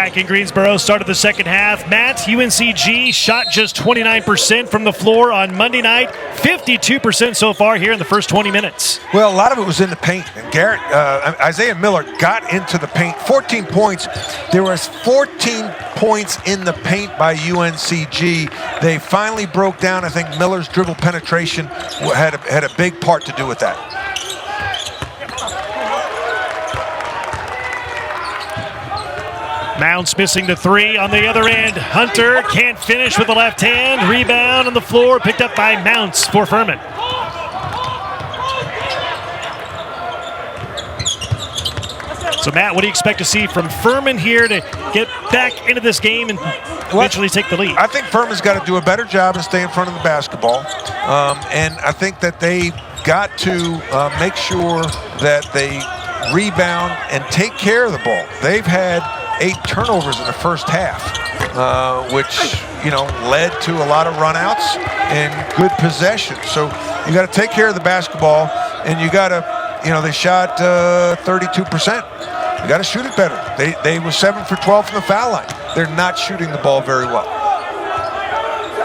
Back in Greensboro, started the second half. Matt, UNCG shot just 29% from the floor on Monday night, 52% so far here in the first 20 minutes. Well, a lot of it was in the paint. And Isaiah Miller got into the paint. 14 points. There was 14 points in the paint by UNCG. They finally broke down. I think Miller's dribble penetration had a big part to do with that. Mounts missing the three on the other end. Hunter can't finish with the left hand. Rebound on the floor, picked up by Mounts for Furman. So, Matt, what do you expect to see from Furman here to get back into this game and eventually take the lead? I think Furman's got to do a better job and stay in front of the basketball. And I think that they got to make sure that they rebound and take care of the ball. They've had 8 turnovers in the first half, which, led to a lot of runouts and good possession. So you got to take care of the basketball, and you got to, they shot 32%. You got to shoot it better. They were 7 for 12 from the foul line. They're not shooting the ball very well.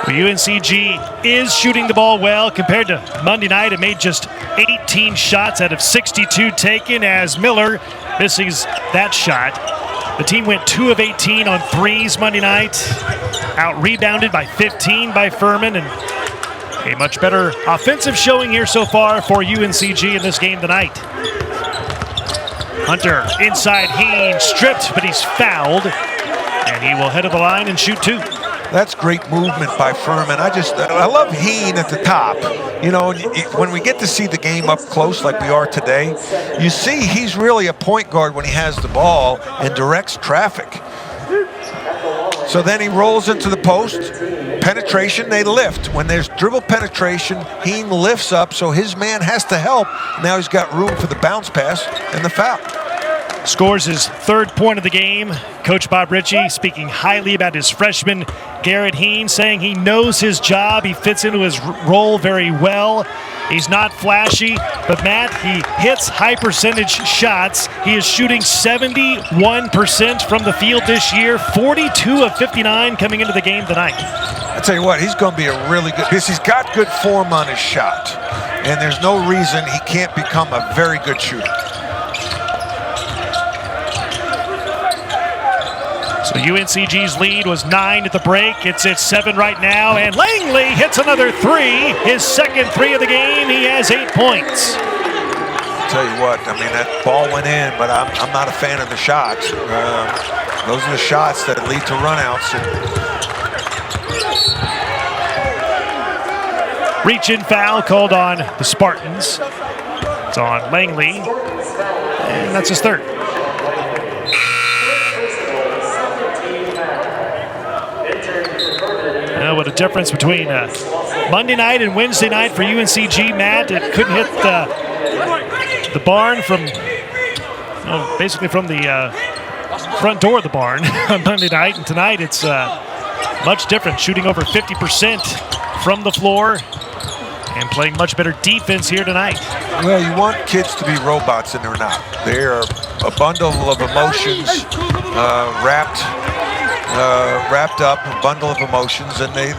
UNCG is shooting the ball well compared to Monday night. It made just 18 shots out of 62 taken as Miller misses that shot. The team went 2 of 18 on threes Monday night, out-rebounded by 15 by Furman, and a much better offensive showing here so far for UNCG in this game tonight. Hunter inside Heen, stripped, but he's fouled, and he will head to the line and shoot 2. That's great movement by Furman. I love Heen at the top. When we get to see the game up close like we are today, you see he's really a point guard when he has the ball and directs traffic. So then he rolls into the post. Penetration, they lift. When there's dribble penetration, Heen lifts up, so his man has to help. Now he's got room for the bounce pass and the foul. Scores his 3rd point of the game. Coach Bob Ritchie speaking highly about his freshman, Garrett Heen, saying he knows his job. He fits into his role very well. He's not flashy, but Matt, he hits high percentage shots. He is shooting 71% from the field this year, 42 of 59 coming into the game tonight. I tell you what, he's going to be a really good, because he's got good form on his shot, and there's no reason he can't become a very good shooter. So UNCG's lead was 9 at the break. It's at 7 right now, and Langley hits another 3. His second 3 of the game. He has 8 points. I'll tell you what, that ball went in, but I'm not a fan of the shots. Those are the shots that lead to runouts. Reach-in foul called on the Spartans. It's on Langley, and that's his 3rd. What a difference between Monday night and Wednesday night for UNCG, Matt. It couldn't hit the barn from, basically from the front door of the barn on Monday night. And tonight it's much different, shooting over 50% from the floor and playing much better defense here tonight. Well, you want kids to be robots, and they're not. They are a bundle of emotions wrapped up, a bundle of emotions, and they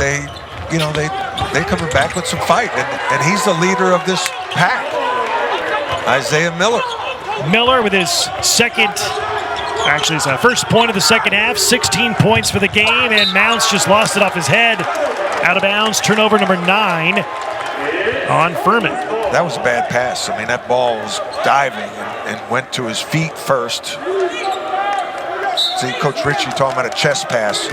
coming back with some fight, and he's the leader of this pack. Isaiah Miller with his first point of the second half, 16 points for the game, and Mounts just lost it off his head. Out of bounds, turnover number 9 on Furman. That was a bad pass. That ball was diving and went to his feet first. See Coach Ritchie talking about a chest pass.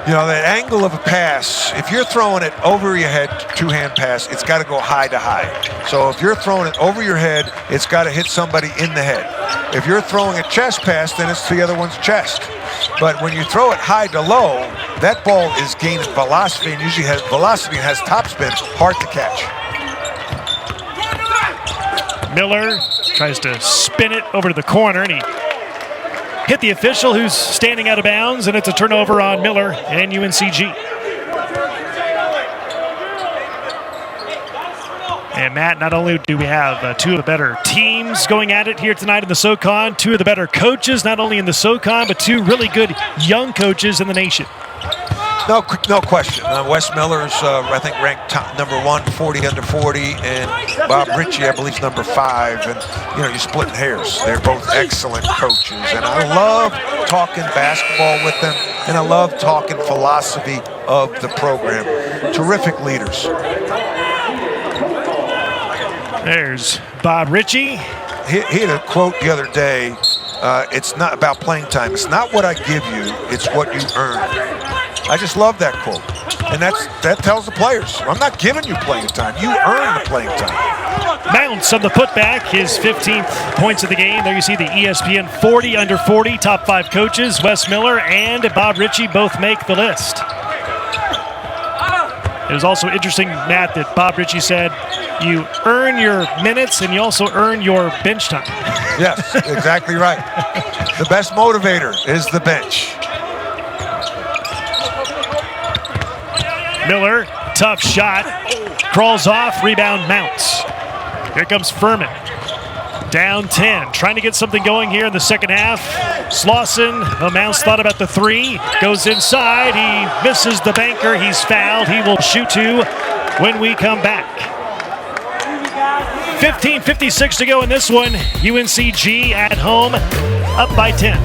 That angle of a pass, if you're throwing it over your head, 2-hand pass, it's got to go high to high. So if you're throwing it over your head, it's got to hit somebody in the head. If you're throwing a chest pass, then it's the other one's chest. But when you throw it high to low, that ball is gaining velocity, and usually has velocity and has topspin, hard to catch. Miller tries to spin it over to the corner, and he hit the official who's standing out of bounds, and it's a turnover on Miller and UNCG. And And Matt, not only do we have two of the better teams going at it here tonight in the SoCon, two of the better coaches, not only in the SoCon, but two really good young coaches in the nation. No question. Wes Miller's, I think, ranked number 1, 40 under 40, and Bob Ritchie, I believe, is number 5. And, you're splitting hairs. They're both excellent coaches. And I love talking basketball with them, and I love talking philosophy of the program. Terrific leaders. There's Bob Ritchie. He had a quote the other day, it's not about playing time. It's not what I give you, it's what you earn. I just love that quote. And that tells the players, I'm not giving you playing time. You earn the playing time. Mounts on the putback, his 15th points of the game. There you see the ESPN 40 under 40 top 5 coaches. Wes Miller and Bob Ritchie both make the list. It was also interesting, Matt, that Bob Ritchie said you earn your minutes and you also earn your bench time. Yes, exactly right. The best motivator is the bench. Miller, tough shot, crawls off, rebound Mounts. Here comes Furman. Down 10, trying to get something going here in the second half. Slauson, Mounts thought about the 3, goes inside, he misses the banker, he's fouled, he will shoot 2 when we come back. 15:56 to go in this one. UNCG at home, up by 10.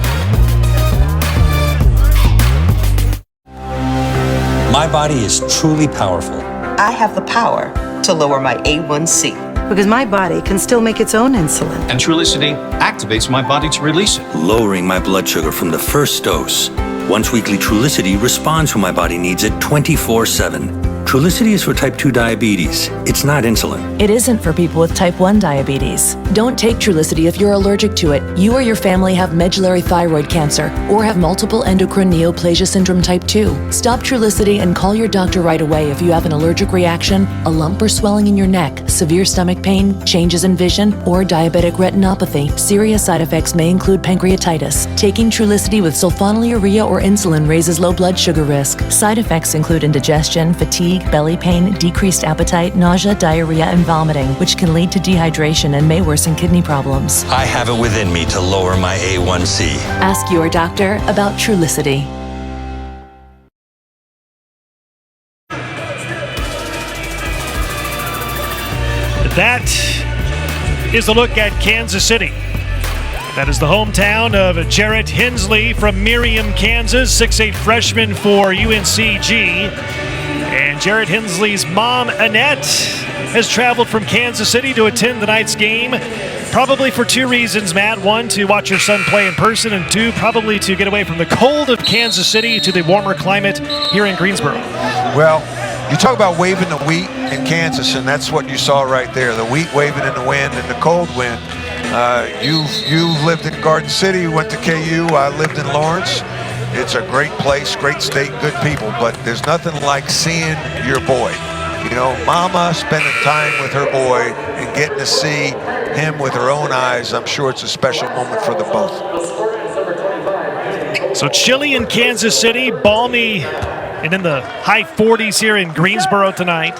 My body is truly powerful. I have the power to lower my A1C. Because my body can still make its own insulin. And Trulicity activates my body to release it, lowering my blood sugar from the first dose. Once weekly Trulicity responds when my body needs it 24/7. Trulicity is for type 2 diabetes. It's not insulin. It isn't for people with type 1 diabetes. Don't take Trulicity if you're allergic to it. You or your family have medullary thyroid cancer or have multiple endocrine neoplasia syndrome type 2. Stop Trulicity and call your doctor right away if you have an allergic reaction, a lump or swelling in your neck, severe stomach pain, changes in vision, or diabetic retinopathy. Serious side effects may include pancreatitis. Taking Trulicity with sulfonylurea or insulin raises low blood sugar risk. Side effects include indigestion, fatigue, belly pain, decreased appetite, nausea, diarrhea, and vomiting, which can lead to dehydration and may worsen kidney problems. I have it within me to lower my A1C. Ask your doctor about Trulicity. That is a look at Kansas City. That is the hometown of Jarrett Hensley from Merriam, Kansas, 6'8" freshman for UNCG. And Jarrett Hensley's mom, Annette, has traveled from Kansas City to attend tonight's game, probably for 2 reasons, Matt. 1, to watch her son play in person, and 2, probably to get away from the cold of Kansas City to the warmer climate here in Greensboro. Well, you talk about waving the wheat in Kansas, and that's what you saw right there, the wheat waving in the wind and the cold wind. You've lived in Garden City, went to KU, I lived in Lawrence. It's a great place, great state, good people, but there's nothing like seeing your boy. Mama spending time with her boy and getting to see him with her own eyes. I'm sure it's a special moment for the both. So chilly in Kansas City, balmy and in the high 40s here in Greensboro tonight.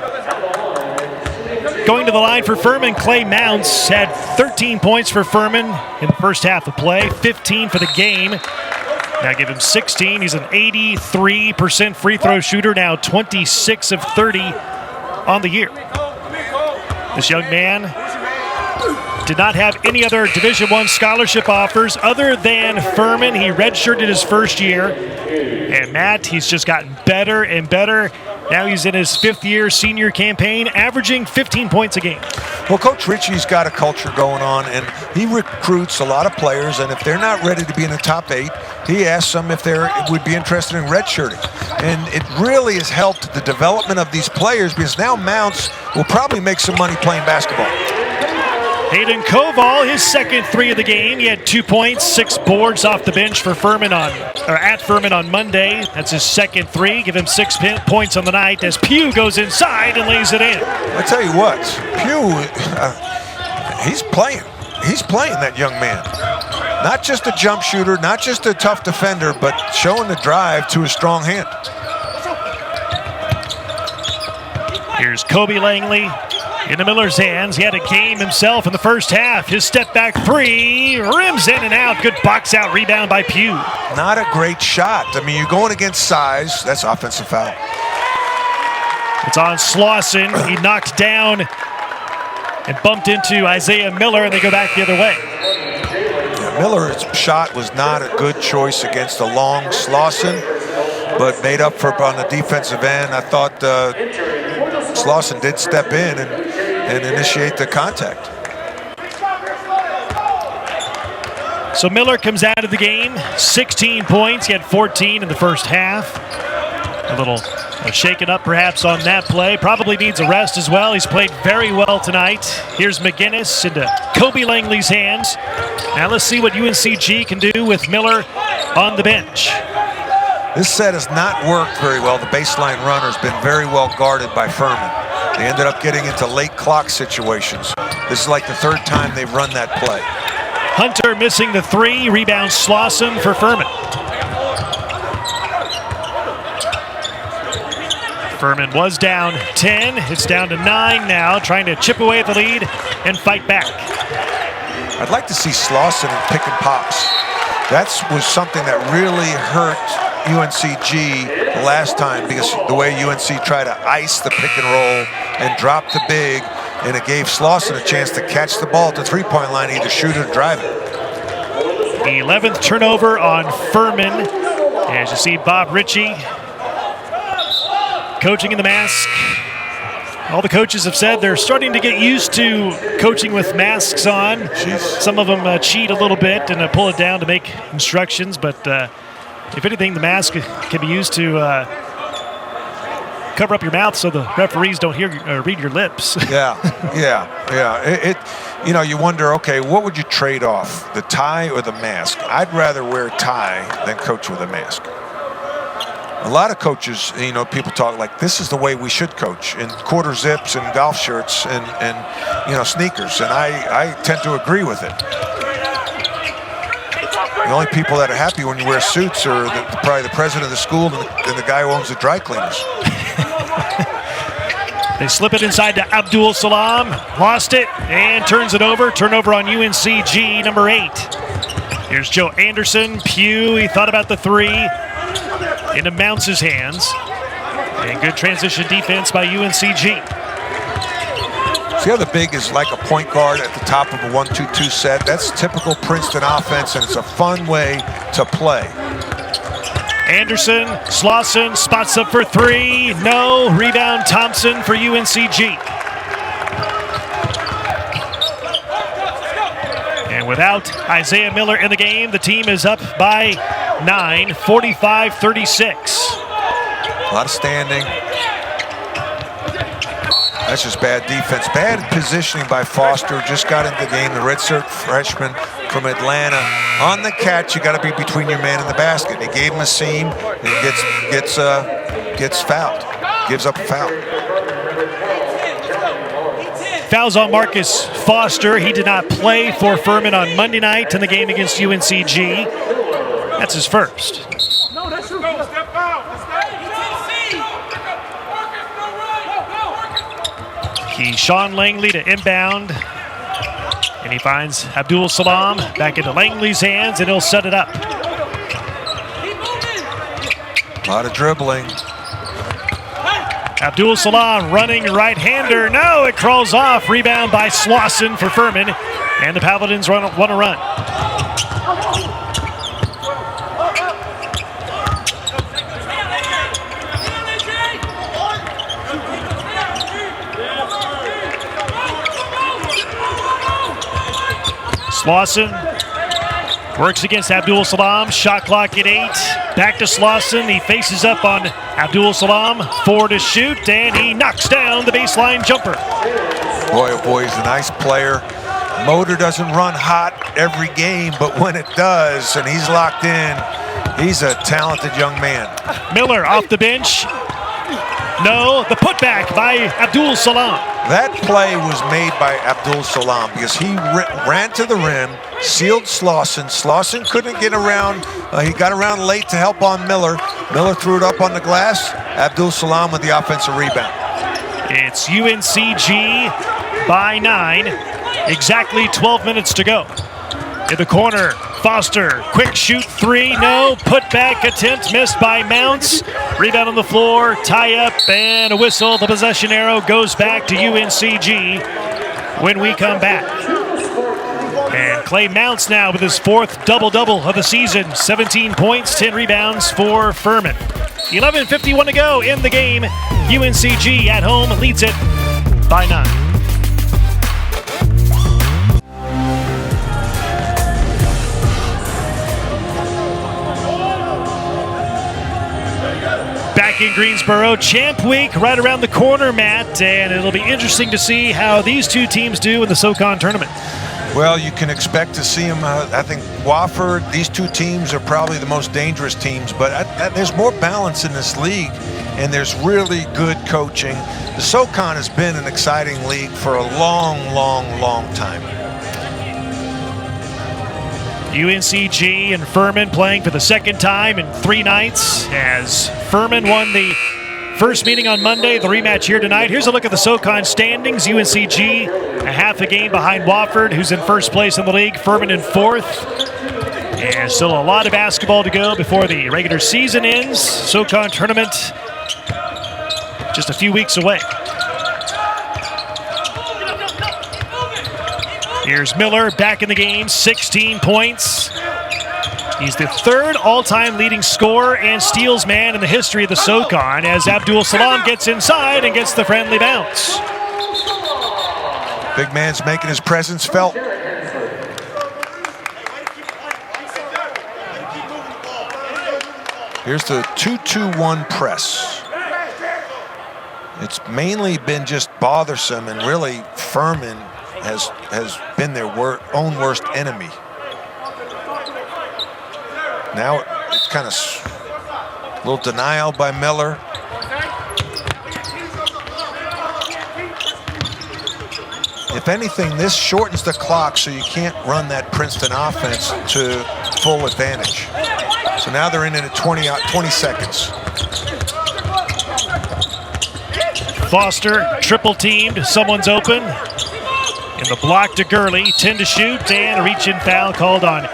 Going to the line for Furman, Clay Mounts had 13 points for Furman in the first half of play, 15 for the game. Now give him 16. He's an 83% free throw shooter, now 26 of 30 on the year. This young man did not have any other Division I scholarship offers other than Furman. He redshirted his first year. And Matt, he's just gotten better and better. Now he's in his 5th year senior campaign, averaging 15 points a game. Well, Coach Ritchie's got a culture going on, and he recruits a lot of players, and if they're not ready to be in the top 8, he asks them if they would be interested in redshirting. And it really has helped the development of these players, because now Mounts will probably make some money playing basketball. Hayden Koval, his second 3 of the game. He had 2 points, 6 boards off the bench for Furman at Furman on Monday. That's his second 3. Give him 6 points on the night as Pugh goes inside and lays it in. I tell you what, Pugh, he's playing. He's playing, that young man. Not just a jump shooter, not just a tough defender, but showing the drive to a strong hand. Here's Kobe Langley. Into Miller's hands. He had a game himself in the first half. His step back three, rims in and out. Good box out rebound by Pugh. Not a great shot. I mean, you're going against size. That's offensive foul. It's on Slauson. He knocked down and bumped into Isaiah Miller, and they go back the other way. Yeah, Miller's shot was not a good choice against a long Slauson, but made up for on the defensive end. I thought Slauson did step in and initiate the contact. So Miller comes out of the game, 16 points. He had 14 in the first half. A little shaken up perhaps on that play. Probably needs a rest as well. He's played very well tonight. Here's McGinnis into Kobe Langley's hands. Now let's see what UNCG can do with Miller on the bench. This set has not worked very well. The baseline runner has been very well guarded by Furman. They ended up getting into late clock situations. This is like the third time they've run that play. Hunter missing the three. Rebound Slauson for Furman. Furman was down 10. It's down to 9 now, trying to chip away at the lead and fight back. I'd like to see Slauson in pick and pops. That was something that really hurt UNCG last time, because the way UNC tried to ice the pick and roll and drop the big, and it gave Slauson a chance to catch the ball at the three-point line, either shoot it or drive it. The 11th turnover on Furman. As you see Bob Ritchie coaching in the mask. All the coaches have said they're starting to get used to coaching with masks on. Jeez. Some of them cheat a little bit and pull it down to make instructions, but if anything, the mask can be used to cover up your mouth so the referees don't read your lips. Yeah. You wonder, okay, what would you trade off, the tie or the mask? I'd rather wear a tie than coach with a mask. A lot of coaches, people talk like this is the way we should coach, in quarter zips and golf shirts and sneakers, and I tend to agree with it. The only people that are happy when you wear suits are probably the president of the school and the guy who owns the dry cleaners. They slip it inside to Abdul Salam, lost it, and turns it over. Turnover on UNCG, number 8. Here's Joe Anderson. Pugh, he thought about the three. Into Mounce's hands. And good transition defense by UNCG. The other big is like a point guard at the top of a 1-2-2 set. That's typical Princeton offense, and it's a fun way to play. Anderson, Slauson, spots up for three. No. Rebound Thompson for UNCG. And without Isaiah Miller in the game, the team is up by 9, 45-36. A lot of standing. That's just bad defense. Bad positioning by Foster. Just got into the game. The redshirt freshman from Atlanta. On the catch, you got to be between your man and the basket. He gave him a seam and gets fouled. Gives up a foul. Fouls on Marcus Foster. He did not play for Furman on Monday night in the game against UNCG. That's his first. Keyshawn Langley to inbound. And he finds Abdul Salam back into Langley's hands, and he'll set it up. A lot of dribbling. Abdul Salam running right-hander. No, it crawls off. Rebound by Slauson for Furman. And the Paladins want to run. Slauson works against Abdul Salam. Shot clock at 8. Back to Slauson. He faces up on Abdul Salam. 4 to shoot, and he knocks down the baseline jumper. Boy, oh boy, he's a nice player. Motor doesn't run hot every game, but when it does, and he's locked in, he's a talented young man. Miller off the bench. No, the putback by Abdul Salam. That play was made by Abdul Salam because he ran to the rim, sealed Slauson. Slauson couldn't get around. He got around late to help on Miller. Miller threw it up on the glass. Abdul Salam with the offensive rebound. It's UNCG by 9. Exactly 12 minutes to go. In the corner, Foster, quick shoot 3, no. Put back attempt missed by Mounts. Rebound on the floor, tie up, and a whistle. The possession arrow goes back to UNCG when we come back. And Clay Mounts now with his 4th double-double of the season. 17 points, 10 rebounds for Furman. 11:51 to go in the game. UNCG at home leads it by 9. Back in Greensboro, Champ Week right around the corner, Matt, and it'll be interesting to see how these two teams do in the SoCon tournament. Well, you can expect to see them. I think Wofford, these two teams are probably the most dangerous teams, but there's more balance in this league, and there's really good coaching. The SoCon has been an exciting league for a long, long, long time. UNCG and Furman playing for the second time in 3 nights as Furman won the first meeting on Monday, the rematch here tonight. Here's a look at the SoCon standings. UNCG a half a game behind Wofford, who's in first place in the league. Furman in 4th. And still a lot of basketball to go before the regular season ends. SoCon tournament just a few weeks away. Here's Miller back in the game, 16 points. He's the 3rd all-time leading scorer and steals man in the history of the SoCon as Abdul Salam gets inside and gets the friendly bounce. Big man's making his presence felt. Here's the 2-2-1 press. It's mainly been just bothersome, and really Furman has been their own worst enemy. Now it's kind of a little denial by Miller. If anything, this shortens the clock so you can't run that Princeton offense to full advantage. So now they're in it at 20 seconds. Foster triple teamed, someone's open. In the block to Gurley, 10 to shoot, and a reach-in foul called on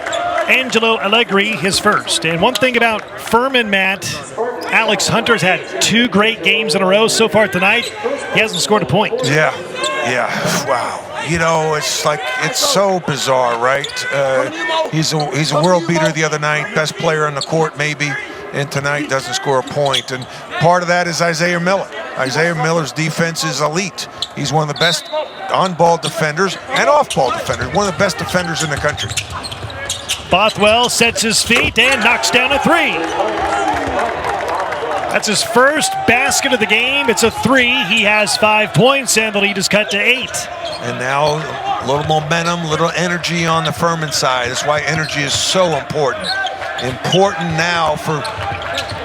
Angelo Allegri, his first. And one thing about Furman, Matt, Alex Hunter's had 2 great games in a row so far tonight. He hasn't scored a point. Yeah, wow. You know, it's like, it's so bizarre, right? He's a world beater the other night, best player on the court maybe, and tonight doesn't score a point. And part of that is Isaiah Miller. Isaiah Miller's defense is elite. He's one of the best on-ball defenders and off-ball defenders, one of the best defenders in the country. Bothwell sets his feet and knocks down a 3. That's his first basket of the game. It's a 3. He has 5 points, and the lead is cut to 8. And now a little momentum, little energy on the Furman side. That's why energy is so important. Important now for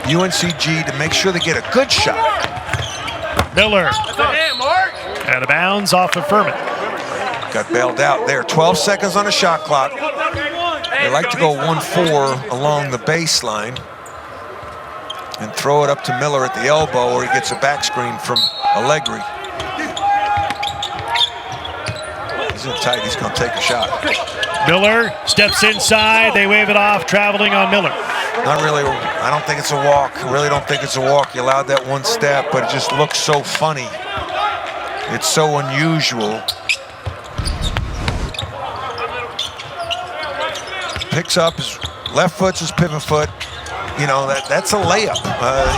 UNCG to make sure they get a good shot. Miller out of bounds off of Furman. Got bailed out there. 12 seconds on the shot clock. They like to go 1-4 along the baseline and throw it up to Miller at the elbow, or he gets a back screen from Allegri. He's in tight. He's going to take a shot. Miller steps inside. They wave it off, traveling on Miller. Not really. I don't think it's a walk. I really don't think it's a walk. He allowed that one step, but it just looks so funny. It's so unusual. Picks up his left foot's his pivot foot. You know, that's a layup.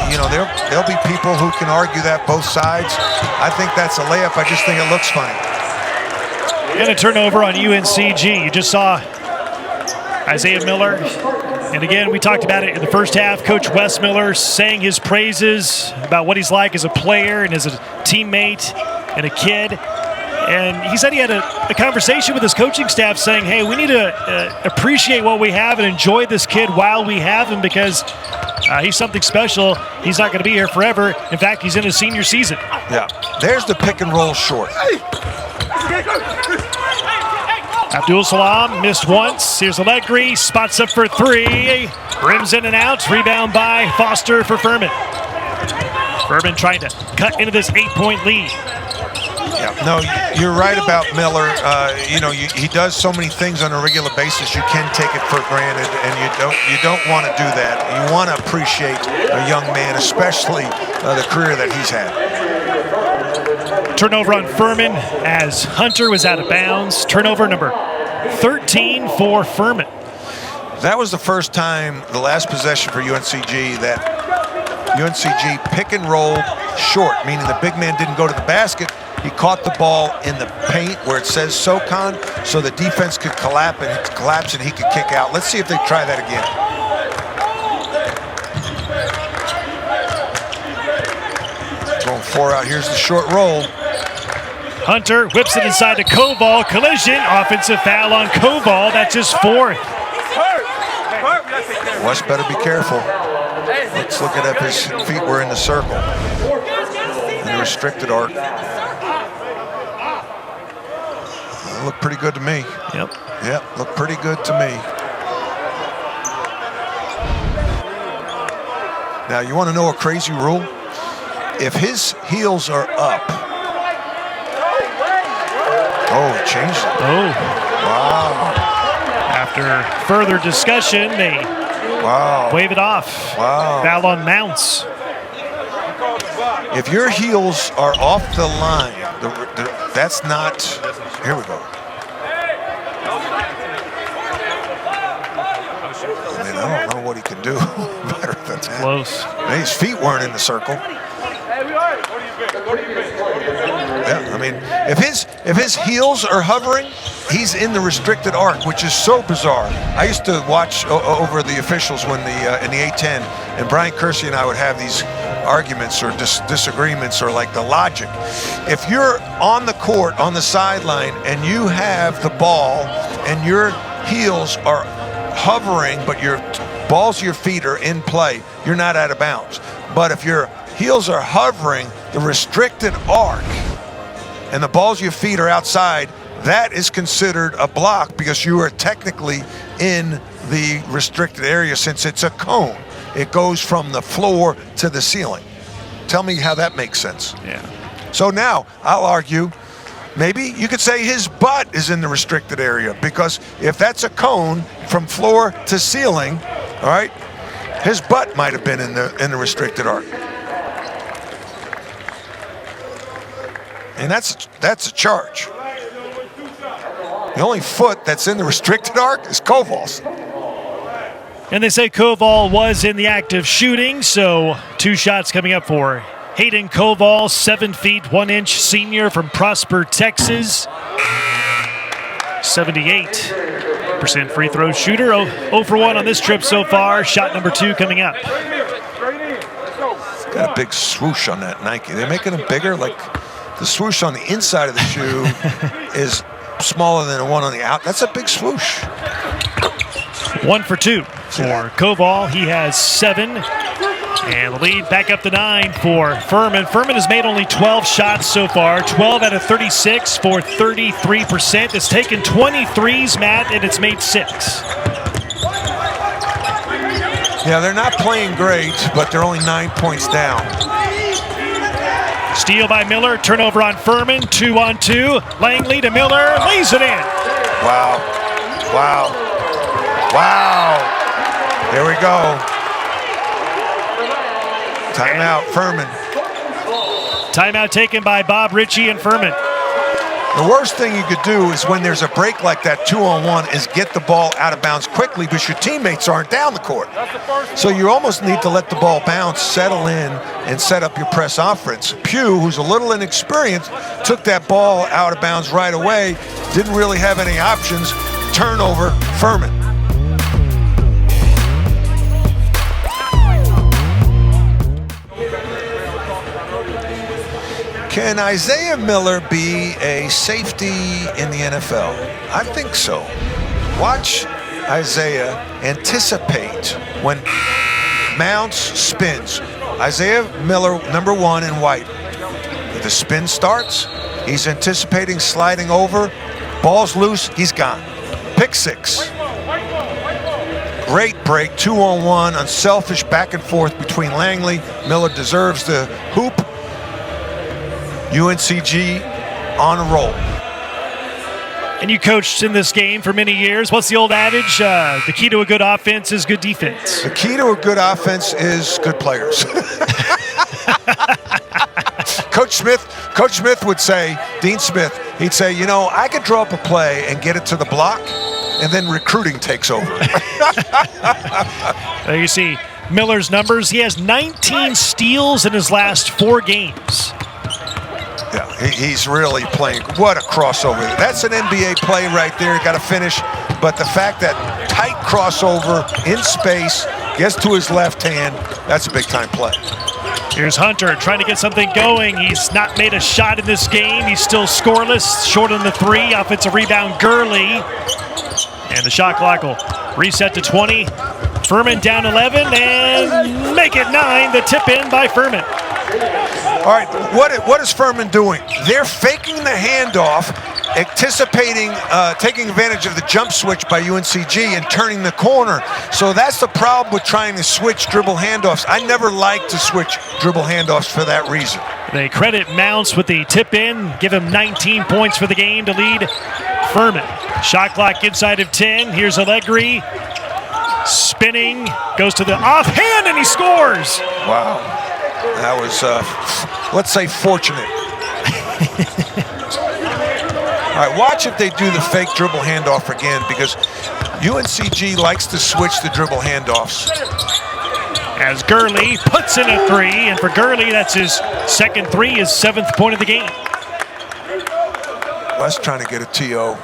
You know, there'll be people who can argue that both sides. I think that's a layup. I just think it looks funny. And a turnover on UNCG. You just saw Isaiah Miller. And again, we talked about it in the first half. Coach Wes Miller saying his praises about what he's like as a player and as a teammate and a kid. And he said he had a conversation with his coaching staff saying, hey, we need to appreciate what we have and enjoy this kid while we have him, because he's something special. He's not going to be here forever. In fact, he's in his senior season. Yeah, there's the pick and roll short. Abdul Salam missed once. Here's Allegri, spots up for 3. Rims in and out. Rebound by Foster for Furman. Furman trying to cut into this 8-point lead. Yeah, no, you're right about Miller. He does so many things on a regular basis. You can take it for granted, and you don't want to do that. You want to appreciate a young man, especially the career that he's had. Turnover on Furman as Hunter was out of bounds. Turnover number 13 for Furman. That was the first time, the last possession for UNCG, that UNCG pick and rolled short, meaning the big man didn't go to the basket. He caught the ball in the paint where it says SoCon, so the defense could collapse and he could kick out. Let's see if they try that again. Throwing 4 out. Here's the short roll. Hunter whips it inside to Koval. Collision. Offensive foul on Koval. That's his 4th. Wes better be careful. Let's look at if his feet were in the circle. In the restricted arc. That looked pretty good to me. Yep, looked pretty good to me. Now, you want to know a crazy rule? If his heels are up. Oh, he changed it. Oh. Wow. After further discussion, they wave it off. Wow. Foul on Mounts. If your heels are off the line, that's not. Here we go. I mean, I don't know what he can do better than that. Close. His feet weren't in the circle. Yeah, I mean, if his heels are hovering, he's in the restricted arc, which is so bizarre. I used to watch over the officials when in the A-10, and Brian Kersey and I would have these arguments or disagreements or like the logic. If you're on the court, on the sideline, and you have the ball and your heels are hovering, but your balls of your feet are in play, you're not out of bounds. But if your heels are hovering, the restricted arc, and the balls of your feet are outside, that is considered a block because you are technically in the restricted area since it's a cone. It goes from the floor to the ceiling. Tell me how that makes sense. Yeah. So now, I'll argue, maybe you could say his butt is in the restricted area because if that's a cone from floor to ceiling, all right, his butt might have been in the restricted arc. And that's a charge. The only foot that's in the restricted arc is Koval's. And they say Koval was in the act of shooting, so 2 shots coming up for Hayden Koval, 7 feet 1 inch senior from Prosper, Texas. 78% free throw shooter. 0 for 1 on this trip so far. Shot number 2 coming up. It's got a big swoosh on that Nike. They're making them bigger. Like the swoosh on the inside of the shoe is smaller than the one on the out. That's a big swoosh. 1 for 2 for Koval. He has 7. And the lead back up to 9 for Furman. Furman has made only 12 shots so far. 12 out of 36 for 33%. It's taken 23s, Matt, and it's made 6. Yeah, they're not playing great, but they're only 9 points down. Steal by Miller. Turnover on Furman. 2-on-2. Langley to Miller. Lays it in. Wow. Wow. Wow. Here we go. Timeout, Furman. Timeout taken by Bob Ritchie and Furman. The worst thing you could do is when there's a break like that 2-on-1 is get the ball out of bounds quickly because your teammates aren't down the court. So you almost need to let the ball bounce, settle in, and set up your press offense. Pugh, who's a little inexperienced, took that ball out of bounds right away, didn't really have any options. Turnover, Furman. Can Isaiah Miller be a safety in the NFL? I think so. Watch Isaiah anticipate when Mounts spins. Isaiah Miller, number 1 in white. If the spin starts, he's anticipating sliding over. Ball's loose, he's gone. Pick 6. Great break, 2-on-1, unselfish back and forth between Langley. Miller deserves the hoop. UNCG on a roll. And you coached in this game for many years. What's the old adage? The key to a good offense is good defense. The key to a good offense is good players. Coach Smith would say, Dean Smith, he'd say, you know, I could draw up a play and get it to the block, and then recruiting takes over. There you see Miller's numbers. He has 19 steals in his last 4 games. Yeah, he's really playing. What a crossover. That's an NBA play right there. Got to finish. But the fact that tight crossover in space, gets to his left hand, that's a big-time play. Here's Hunter trying to get something going. He's not made a shot in this game. He's still scoreless, short on the 3. Offensive rebound, Gurley. And the shot clock will reset to 20. Furman down 11 and make it 9. The tip in by Furman. All right, what is Furman doing? They're faking the handoff, anticipating, taking advantage of the jump switch by UNCG and turning the corner. So that's the problem with trying to switch dribble handoffs. I never like to switch dribble handoffs for that reason. They credit Mounts with the tip in, give him 19 points for the game to lead Furman. Shot clock inside of 10. Here's Allegri. Spinning, goes to the offhand, and he scores. Wow. That was, let's say, fortunate. All right, watch if they do the fake dribble handoff again, because UNCG likes to switch the dribble handoffs. As Gurley puts in a 3, and for Gurley, that's his second 3, his 7th point of the game. Wes trying to get a TO.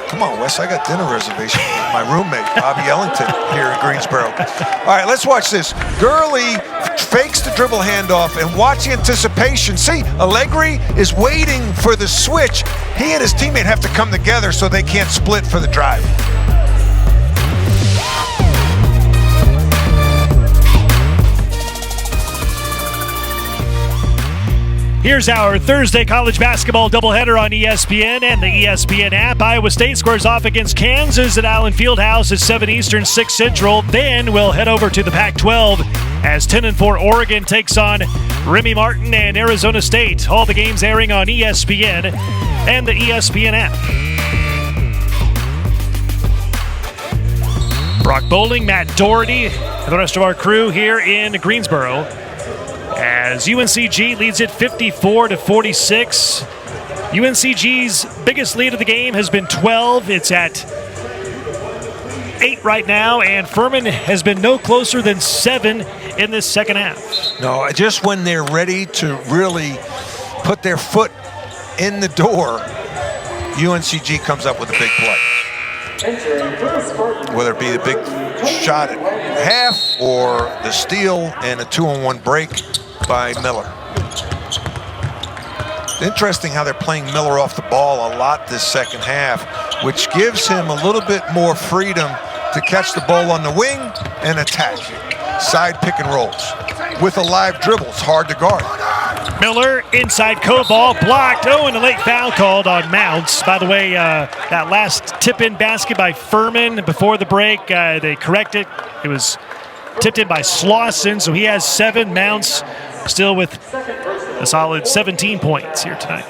Come on, Wes, I got dinner reservation with my roommate, Bobby Ellington, here in Greensboro. All right, let's watch this. Gurley fakes the dribble handoff, and watch the anticipation. See, Allegri is waiting for the switch. He and his teammate have to come together so they can't split for the drive. Here's our Thursday college basketball doubleheader on ESPN and the ESPN app. Iowa State squares off against Kansas at Allen Fieldhouse at 7 Eastern, 6 Central. Then we'll head over to the Pac-12 as 10-4 Oregon takes on Remy Martin and Arizona State. All the games airing on ESPN and the ESPN app. Brock Bowling, Matt Doherty, and the rest of our crew here in Greensboro, as UNCG leads it 54-46. UNCG's biggest lead of the game has been 12. It's at 8 right now, and Furman has been no closer than 7 in this second half. No, just when they're ready to really put their foot in the door, UNCG comes up with a big play. Whether it be the big shot at half or the steal and a 2-on-1 break by Miller. Interesting how they're playing Miller off the ball a lot this second half, which gives him a little bit more freedom to catch the ball on the wing and attack. Side pick and rolls with a live dribble. It's hard to guard. Miller inside Koval, blocked. Oh, and a late foul called on Mounts. By the way, that last tip-in basket by Furman before the break, they corrected. It was tipped in by Slauson, so he has 7. Mounts still with a solid 17 points here tonight.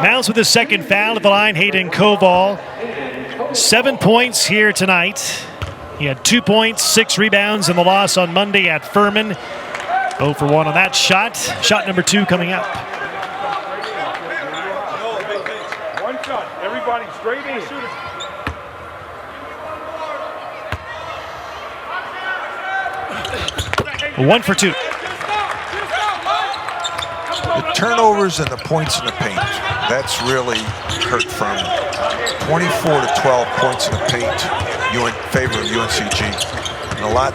Mounts with his second foul at the line, Hayden Koval. 7 points here tonight. He had 2 points, 6 rebounds in the loss on Monday at Furman. 0 for 1 on that shot. Shot number 2 coming up. One shot. Everybody straight in. 1 for 2. The turnovers and the points in the paint, that's really hurt Furman. 24-12 points in the paint in favor of UNCG. And a lot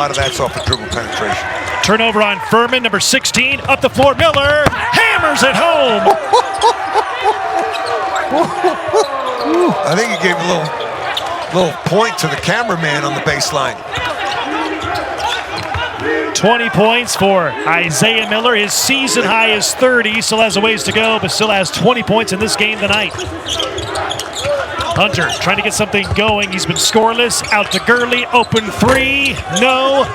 of that's off of dribble penetration. Turnover on Furman, number 16, up the floor. Miller hammers it home. I think he gave a little point to the cameraman on the baseline. 20 points for Isaiah Miller. His season high is 30. Still has a ways to go, but still has 20 points in this game tonight. Hunter trying to get something going. He's been scoreless. Out to Gurley. Open three. No.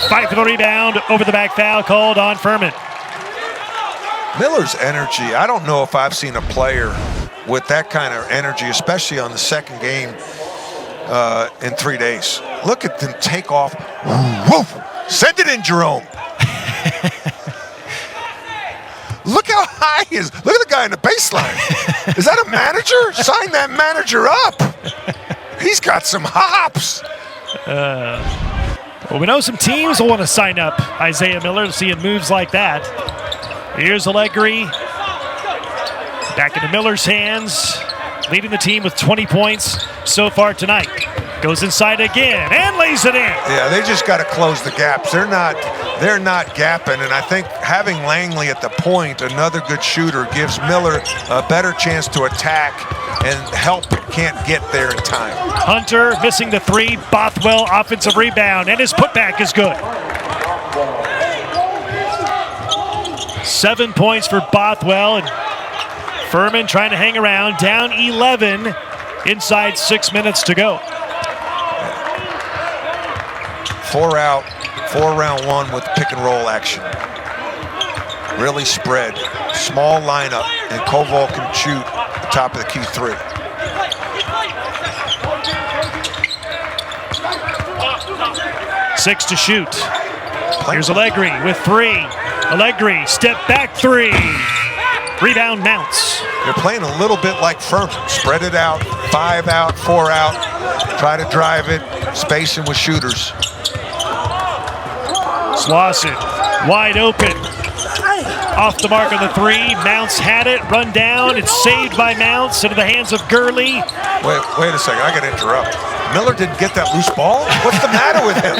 Fight for the rebound. Over the back foul called on Furman. Miller's energy, I don't know if I've seen a player with that kind of energy, especially on the second game in 3 days. Look at them take off. Woof. Send it in, Jerome. Look how high he is. Look at the guy in the baseline. Is that a manager? Sign that manager up. He's got some hops. Well, we know some teams will want to sign up Isaiah Miller, seeing moves like that. Here's Allegri. Back into Miller's hands, leading the team with 20 points so far tonight. Goes inside again and lays it in. Yeah, they just got to close the gaps. They're not gapping, and I think having Langley at the point, another good shooter, gives Miller a better chance to attack, and help can't get there in time. Hunter missing the three. Bothwell offensive rebound, and his putback is good. 7 points for Bothwell, and Furman trying to hang around, down 11 inside 6 minutes to go. 4 out, 4 round one with pick and roll action. Really spread, small lineup, and Koval can shoot the top of the Q3. Six to shoot. Here's Allegri with three. Allegri, step back three. Rebound Mounts. They're playing a little bit like Furman. Spread it out, 5 out, 4 out. Try to drive it, spacing with shooters. Slauson, wide open. Off the mark on the three. Mounts had it, run down. It's saved by Mounts into the hands of Gurley. Wait a second, I got to interrupt. Miller didn't get that loose ball? What's the matter with him?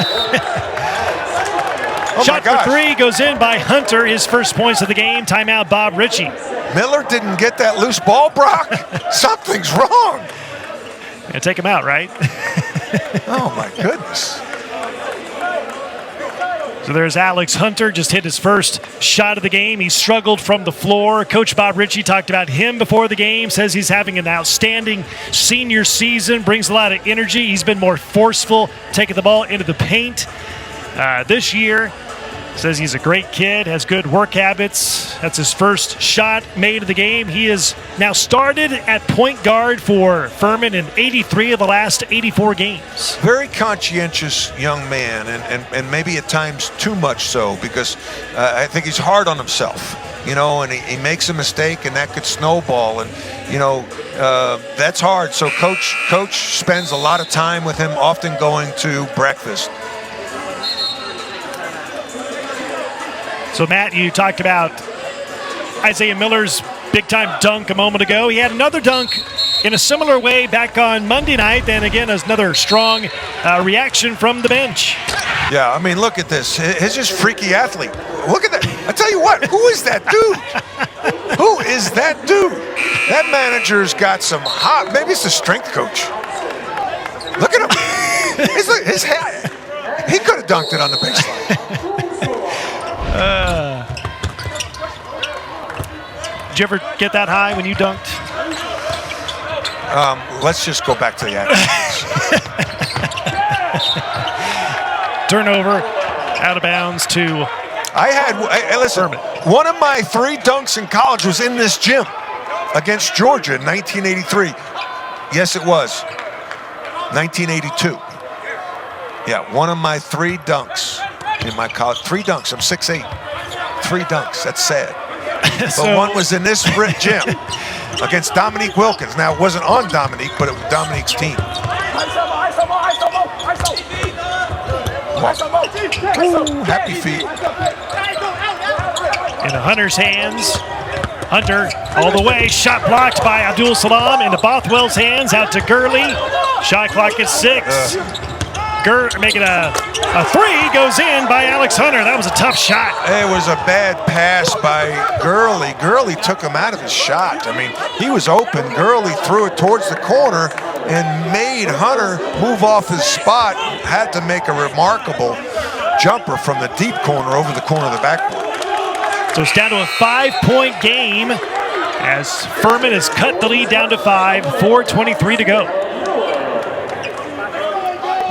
Oh Shot for three goes in by Hunter, his first points of the game. Timeout, Bob Ritchie. Miller didn't get that loose ball, Brock? Something's wrong. Yeah, take him out, right? Oh, my goodness. So there's Alex Hunter, just hit his first shot of the game. He struggled from the floor. Coach Bob Ritchie talked about him before the game, says he's having an outstanding senior season, brings a lot of energy. He's been more forceful, taking the ball into the paint this year. Says he's a great kid, has good work habits. That's his first shot made of the game. He is now started at point guard for Furman in 83 of the last 84 games. Very conscientious young man, and maybe at times too much so, because I think he's hard on himself, and he makes a mistake, and that could snowball, and that's hard. So coach spends a lot of time with him, often going to breakfast. So, Matt, you talked about Isaiah Miller's big-time dunk a moment ago. He had another dunk in a similar way back on Monday night. And, again, another strong reaction from the bench. Yeah, I mean, look at this. He's just freaky athlete. Look at that. I tell you what, who is that dude? Who is that dude? That manager's got some hot, maybe it's a strength coach. Look at him. His hat. He could have dunked it on the baseline. Did you ever get that high when you dunked? Let's just go back to the action. Turnover, out of bounds to listen, Furman. One of my 3 dunks in college was in this gym against Georgia in 1983. Yes, it was. 1982. Yeah, one of my 3 dunks in my college. 3 dunks. I'm 6'8". 3 dunks. That's sad. But one was in this gym against Dominique Wilkins. Now, it wasn't on Dominique, but it was Dominique's team. Ooh, happy feet. In Hunter's hands. Hunter all the way. Shot blocked by Abdul Salam into Bothwell's hands. Out to Gurley. Shot clock is 6. Making a 3 goes in by Alex Hunter. That was a tough shot. It was a bad pass by Gurley. Gurley took him out of his shot. I mean, he was open. Gurley threw it towards the corner and made Hunter move off his spot. Had to make a remarkable jumper from the deep corner over the corner of the backboard. So it's down to a 5-point game. as Furman has cut the lead down to 5, 4:23 to go.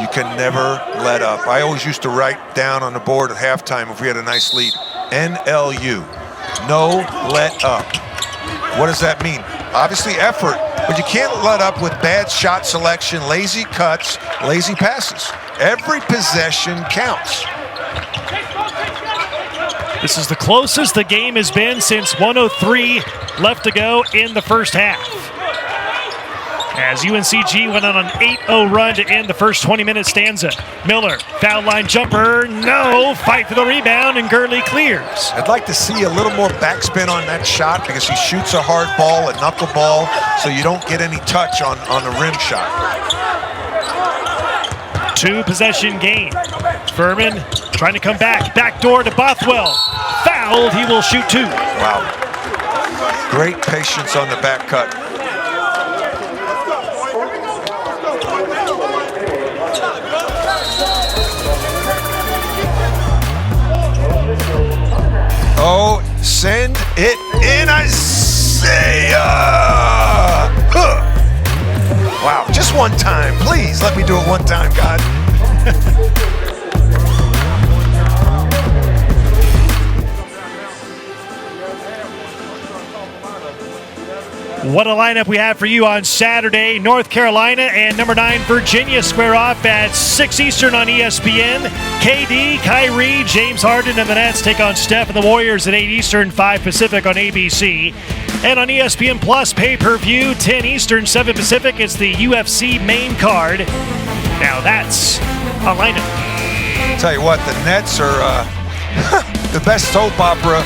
You can never let up. I always used to write down on the board at halftime if we had a nice lead, NLU, no let up. What does that mean? Obviously effort, but you can't let up with bad shot selection, lazy cuts, lazy passes. Every possession counts. This is the closest the game has been since 1:03 left to go in the first half. As UNCG went on an 8-0 run to end the first 20-minute stanza. Miller, foul line jumper, no, fight for the rebound, and Gurley clears. I'd like to see a little more backspin on that shot because he shoots a hard ball, a knuckleball, so you don't get any touch on the rim shot. 2-possession game. Furman trying to come back. Backdoor to Bothwell. Fouled, he will shoot 2. Wow. Great patience on the back cut. Oh, send it in, Isaiah! Huh. Wow, just one time. Please let me do it one time, God. What a lineup we have for you on Saturday. North Carolina and number 9 Virginia square off at 6 Eastern on ESPN. KD, Kyrie, James Harden, and the Nets take on Steph and the Warriors at 8 Eastern, 5 Pacific on ABC. And on ESPN Plus pay-per-view, 10 Eastern, 7 Pacific, it's the UFC main card. Now that's a lineup. Tell you what, the Nets are the best soap opera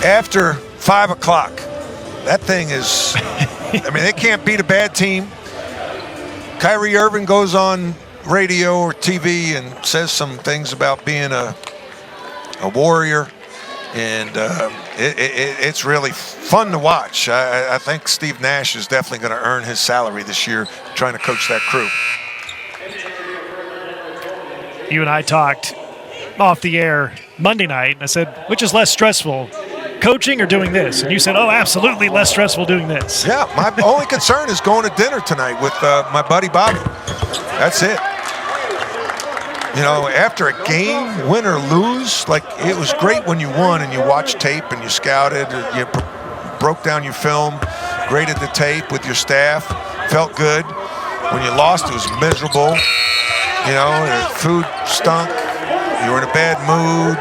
after 5 o'clock. That thing is, I mean, they can't beat a bad team. Kyrie Irving goes on radio or TV and says some things about being a warrior, and it's really fun to watch. I think Steve Nash is definitely going to earn his salary this year trying to coach that crew. You and I talked off the air Monday night, and I said, which is less stressful, coaching or doing this? And you said, oh, absolutely less stressful doing this. Yeah, my only concern is going to dinner tonight with my buddy Bobby. That's it. You know, after a game, win or lose, like it was great when you won and you watched tape and you scouted, you broke down your film, graded the tape with your staff, felt good. When you lost, it was miserable. You know, the food stunk. You were in a bad mood.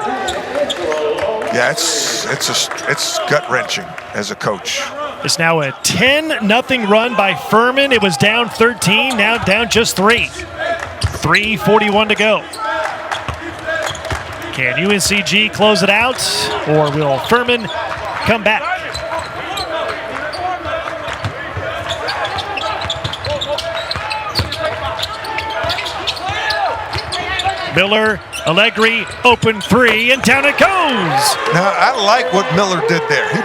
Yeah, it's gut-wrenching as a coach. It's now a 10-0 run by Furman. It was down 13, now down just 3. 3:41 to go. Can UNCG close it out, or will Furman come back? Miller, Allegri, open 3, and down it goes. Now, I like what Miller did there. He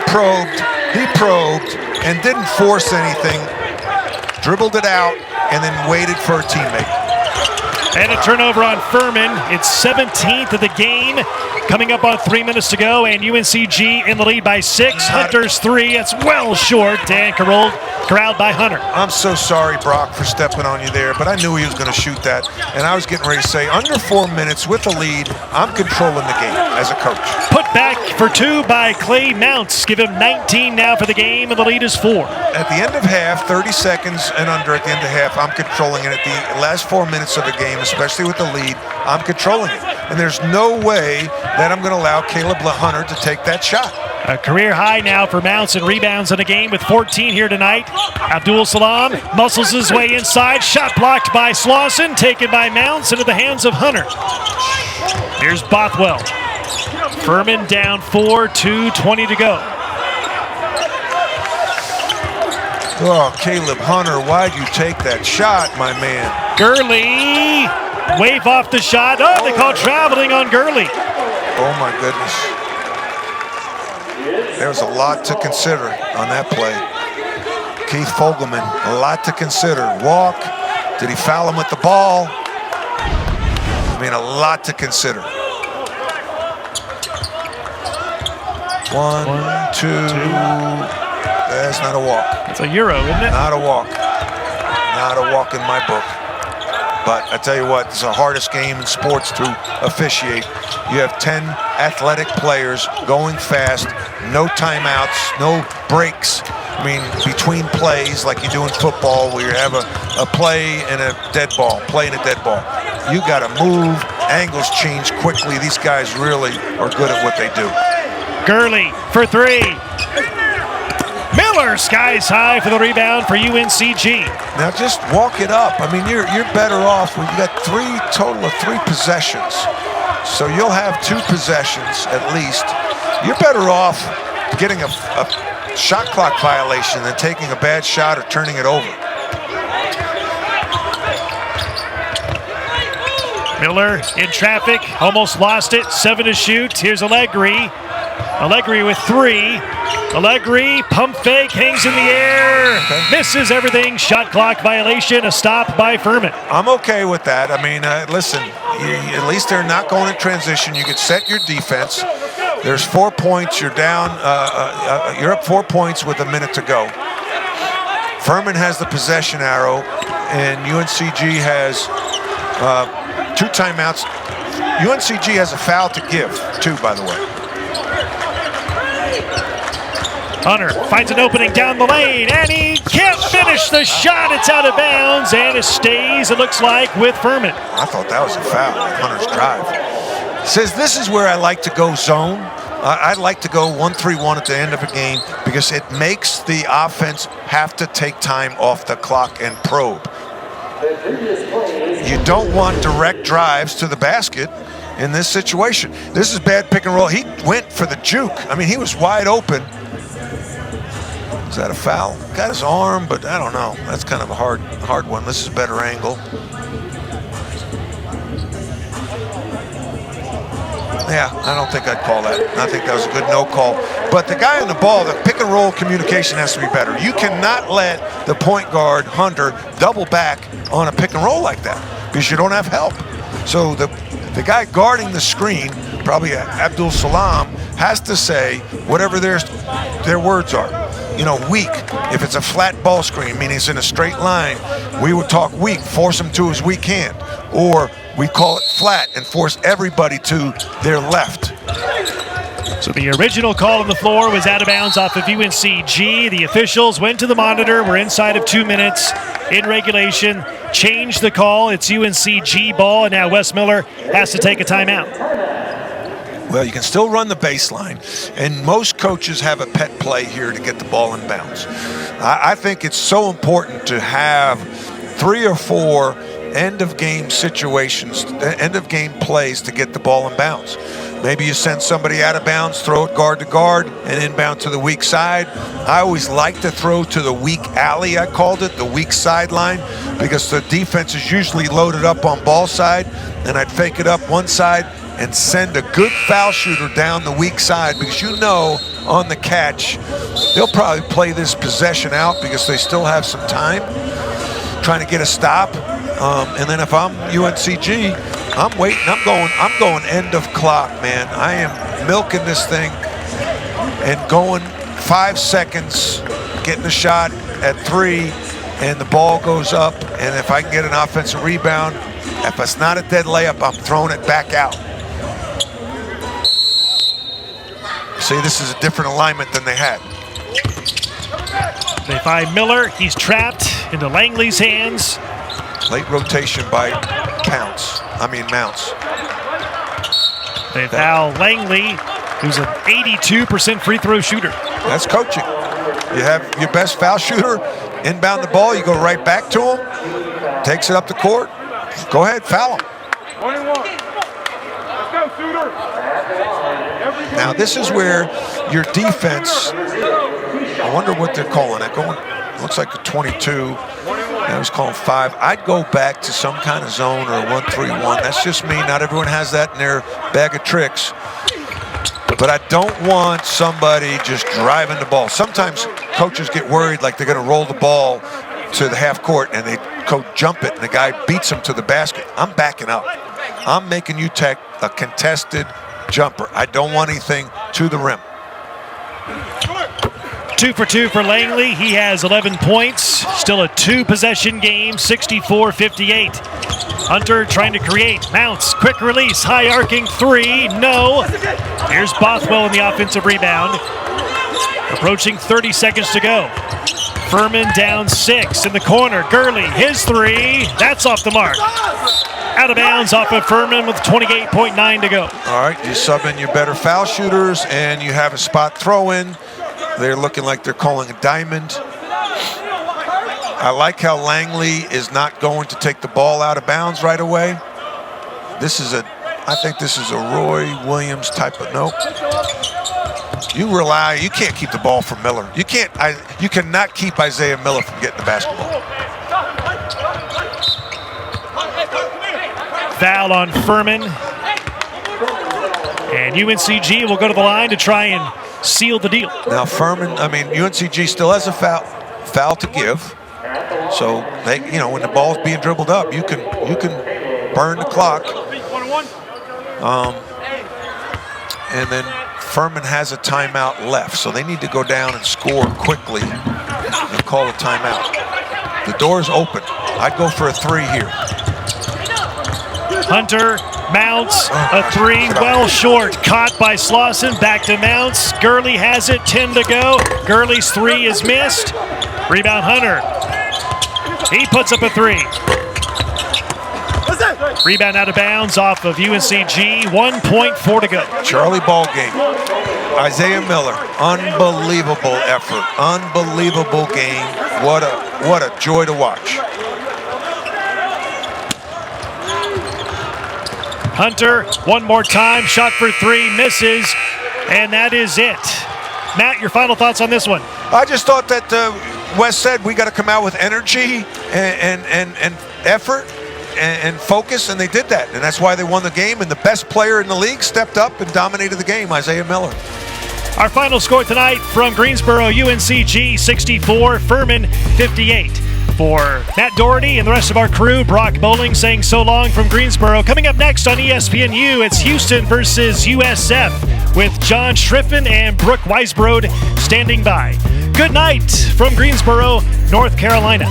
probed, and didn't force anything. Dribbled it out, and then waited for a teammate. And a turnover on Furman. It's 17th of the game. Coming up on 3 minutes to go, and UNCG in the lead by 6. Hunter's 3. It's well short, and corralled by Hunter. I'm so sorry, Brock, for stepping on you there, but I knew he was going to shoot that, and I was getting ready to say, under 4 minutes with the lead, I'm controlling the game as a coach. Put back for 2 by Clay Mounts. Give him 19 now for the game, and the lead is 4. At the end of half, 30 seconds and under at the end of half, I'm controlling it. At the last 4 minutes of the game, especially with the lead, I'm controlling it. And there's no way that I'm going to allow Caleb Hunter to take that shot. A career high now for Mounts and rebounds in a game with 14 here tonight. Abdul Salam muscles his way inside. Shot blocked by Slauson, taken by Mounts into the hands of Hunter. Here's Bothwell. Furman down 4, 2:20 to go. Oh, Caleb Hunter, why'd you take that shot, my man? Gurley, wave off the shot. Oh, they call traveling on Gurley. Oh, my goodness. There's a lot to consider on that play. Keith Fogelman, a lot to consider. Walk, did he foul him with the ball? I mean, a lot to consider. 1, 2. That's not a walk. It's a Euro, isn't it? Not a walk. Not a walk in my book. But I tell you what, it's the hardest game in sports to officiate. You have 10 athletic players going fast, no timeouts, no breaks. I mean, between plays like you do in football where you have a play and a dead ball, play and a dead ball. You got to move, angles change quickly. These guys really are good at what they do. Gurley for 3. Miller skies high for the rebound for UNCG. Now just walk it up. I mean, you're better off when you got total of 3 possessions. So you'll have 2 possessions at least. You're better off getting a shot clock violation than taking a bad shot or turning it over. Miller in traffic, almost lost it. 7 to shoot. Here's Allegri. Allegri with 3. Allegri, pump fake, hangs in the air, misses everything. Shot clock violation, a stop by Furman. I'm okay with that. I mean, listen, at least they're not going in transition. You can set your defense. There's 4 points. You're down. You're up 4 points with a minute to go. Furman has the possession arrow, and UNCG has 2 timeouts. UNCG has a foul to give, too, by the way. Hunter finds an opening down the lane, and he can't finish the shot. It's out of bounds, and it stays, it looks like, with Furman. I thought that was a foul, Hunter's drive. Says this is where I like to go zone. I'd like to go 1-3-1 at the end of a game because it makes the offense have to take time off the clock and probe. You don't want direct drives to the basket in this situation. This is bad pick and roll. He went for the juke. I mean, he was wide open. Is that a foul? Got his arm, but I don't know. That's kind of a hard one. This is a better angle. Yeah, I don't think I'd call that. I think that was a good no call. But the guy on the ball, the pick and roll communication has to be better. You cannot let the point guard, Hunter, double back on a pick and roll like that because you don't have help. So the guy guarding the screen, probably Abdul Salam, has to say whatever their words are. You know, weak. If it's a flat ball screen, meaning it's in a straight line, we would talk weak, force him to his weak hand. Or we call it flat and force everybody to their left. So the original call on the floor was out of bounds off of UNCG. The officials went to the monitor. We're inside of 2 minutes in regulation. Changed the call. It's UNCG ball, and now Wes Miller has to take a timeout. Well, you can still run the baseline, and most coaches have a pet play here to get the ball in bounds. I think it's so important to have 3 or 4 end-of-game situations, end-of-game plays to get the ball in bounds. Maybe you send somebody out of bounds, throw it guard to guard, and inbound to the weak side. I always like to throw to the weak alley, I called it, the weak sideline, because the defense is usually loaded up on ball side, and I'd fake it up one side and send a good foul shooter down the weak side because you know on the catch they'll probably play this possession out because they still have some time trying to get a stop. And then if I'm UNCG, I'm waiting. I'm going end of clock, man. I am milking this thing and going 5 seconds, getting a shot at 3, and the ball goes up. And if I can get an offensive rebound, if it's not a dead layup, I'm throwing it back out. See, this is a different alignment than they had. They find Miller. He's trapped into Langley's hands. Late rotation by Mounts. They foul Langley, who's an 82% free throw shooter. That's coaching. You have your best foul shooter inbound the ball. You go right back to him. Takes it up the court. Go ahead, foul him. 21. Let's go, shooter. Now this is where your defense, I wonder what they're calling it. Looks like a 22. I was calling 5. I'd go back to some kind of zone or a 1-3-1. That's just me. Not everyone has that in their bag of tricks. But I don't want somebody just driving the ball. Sometimes coaches get worried like they're going to roll the ball to the half court and they jump it and the guy beats him to the basket. I'm backing up. I'm making you take a contested jumper. I don't want anything to the rim. 2 for 2 for Langley. He has 11 points. Still a 2-possession game, 64-58. Hunter trying to create. Mounts, quick release, high arcing three. No. Here's Bothwell in the offensive rebound. Approaching 30 seconds to go. Furman down 6 in the corner. Gurley, his three. That's off the mark. Out of bounds off of Furman with 28.9 to go. All right, you sub in your better foul shooters, and you have a spot throw-in. They're looking like they're calling a diamond. I like how Langley is not going to take the ball out of bounds right away. I think this is a Roy Williams type of, nope. You can't keep the ball from Miller. You cannot keep Isaiah Miller from getting the basketball. Foul on Furman. And UNCG will go to the line to try and seal the deal. Now UNCG still has a foul to give. So when the ball's being dribbled up, you can burn the clock. And then Furman has a timeout left, so they need to go down and score quickly and call a timeout. The door's open. I'd go for a three here. Hunter, Mounts, a three, well short. Caught by Slauson, back to Mounts. Gurley has it, 10 to go. Gurley's three is missed. Rebound Hunter. He puts up a three. Rebound out of bounds off of UNCG, 1.4 to go. Charlie ball game. Isaiah Miller, unbelievable effort, unbelievable game. What a joy to watch. Hunter, one more time, shot for three, misses, and that is it. Matt, your final thoughts on this one? I just thought that Wes said we got to come out with energy and effort and focus, and they did that, and that's why they won the game. And the best player in the league stepped up and dominated the game, Isaiah Miller. Our final score tonight from Greensboro, UNCG 64, Furman 58. For Matt Doherty and the rest of our crew, Brock Bowling saying so long from Greensboro. Coming up next on ESPNU, it's Houston versus USF with John Schriffen and Brooke Weisbrod standing by. Good night from Greensboro, North Carolina.